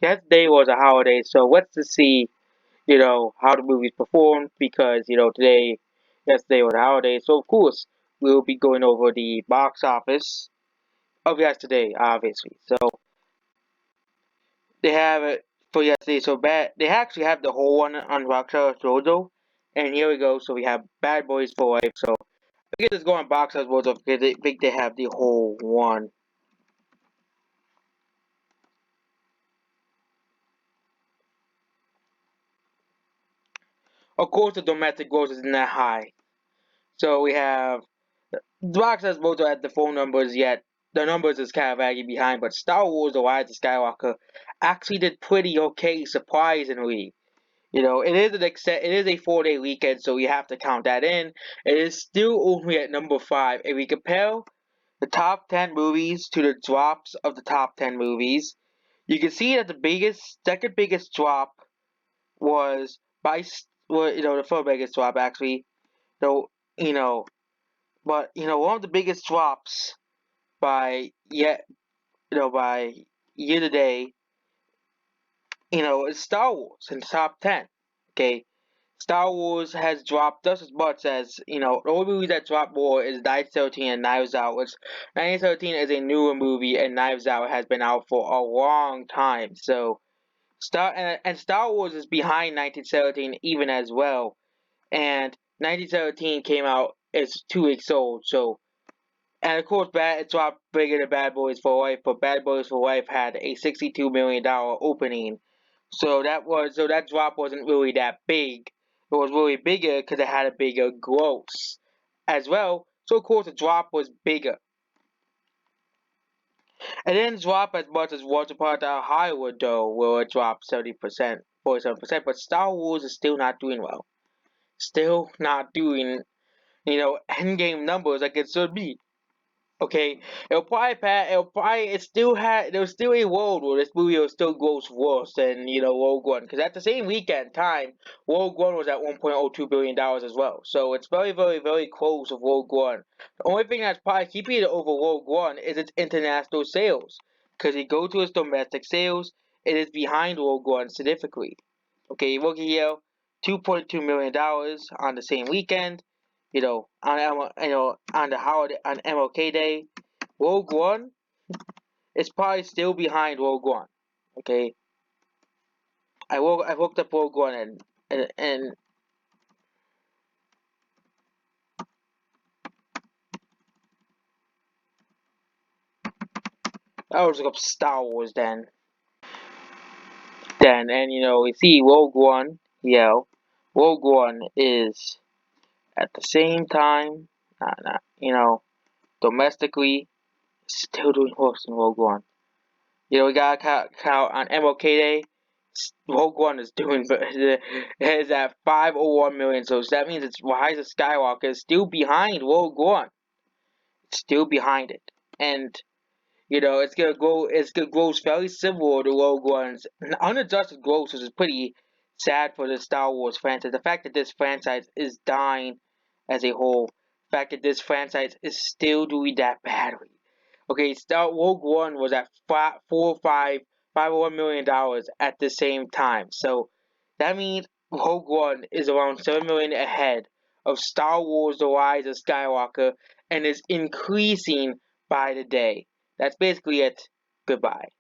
yesterday was a holiday, so let's just see, how the movies performed because, yesterday was a holiday. So, of course, we'll be going over the box office of yesterday, obviously. So, they have it for yesterday. So, they actually have the whole one on Rockstar Jojo. And here we go. So, we have Bad Boys for Life. So, I guess it's going box office Jojo because they think they have the whole one. Of course, the domestic gross isn't that high. So, we have Rock says both are at the phone numbers yet. The numbers is kind of lagging behind, but Star Wars: The Rise of Skywalker actually did pretty okay, surprisingly. It is a 4-day weekend, so you have to count that in. It is still only at number 5. If we compare the top 10 movies to the drops of the top 10 movies, you can see that second biggest drop was the third biggest drop actually. Though, you know, but one of the biggest drops by yet by year to day, is Star Wars in the top 10. Okay, Star Wars has dropped just as much as the only movie that dropped more is 1913 and Knives Out, which 1913 is a newer movie and Knives Out has been out for a long time. So Star Wars is behind 1917 even as well, and 1917 came out as 2 weeks old. So and of course, it dropped bigger than Bad Boys for Life, but Bad Boys for Life had a $62 million opening, so that drop wasn't really that big. It was really bigger because it had a bigger gross as well. So of course, the drop was bigger. It didn't drop as much as Once Upon a Time in Hollywood, though, where it dropped 70%, 47%. But Star Wars is still not doing well. Still not doing, endgame numbers like it should be. Okay, it still had, there was still a world where this movie will still gross worse than, Rogue One. Because at the same weekend time, Rogue One was at $1.02 billion as well. So it's very, very, very close of Rogue One. The only thing that's probably keeping it over Rogue One is its international sales. Because you go to its domestic sales, it is behind Rogue One significantly. Okay, look here, $2.2 million on the same weekend. On the holiday on MLK Day, Rogue One is probably still behind Rogue One. Okay, I looked up Rogue One and I was look up Star Wars and we see Rogue One. Rogue One is at the same time, not domestically still doing worse than Rogue One. We gotta count on MLK Day. Rogue One is doing is at 501 million, so that means it's Rise of Skywalker is still behind Rogue One. It's still behind it, and it's gonna gross fairly similar to Rogue One's unadjusted gross, which is pretty sad for the Star Wars franchise. The fact that this franchise is dying as a whole, the fact that this franchise is still doing that badly. Okay, Star Rogue One was at $501 million at the same time. So that means Rogue One is around 7 million ahead of Star Wars: The Rise of Skywalker and is increasing by the day. That's basically it. Goodbye.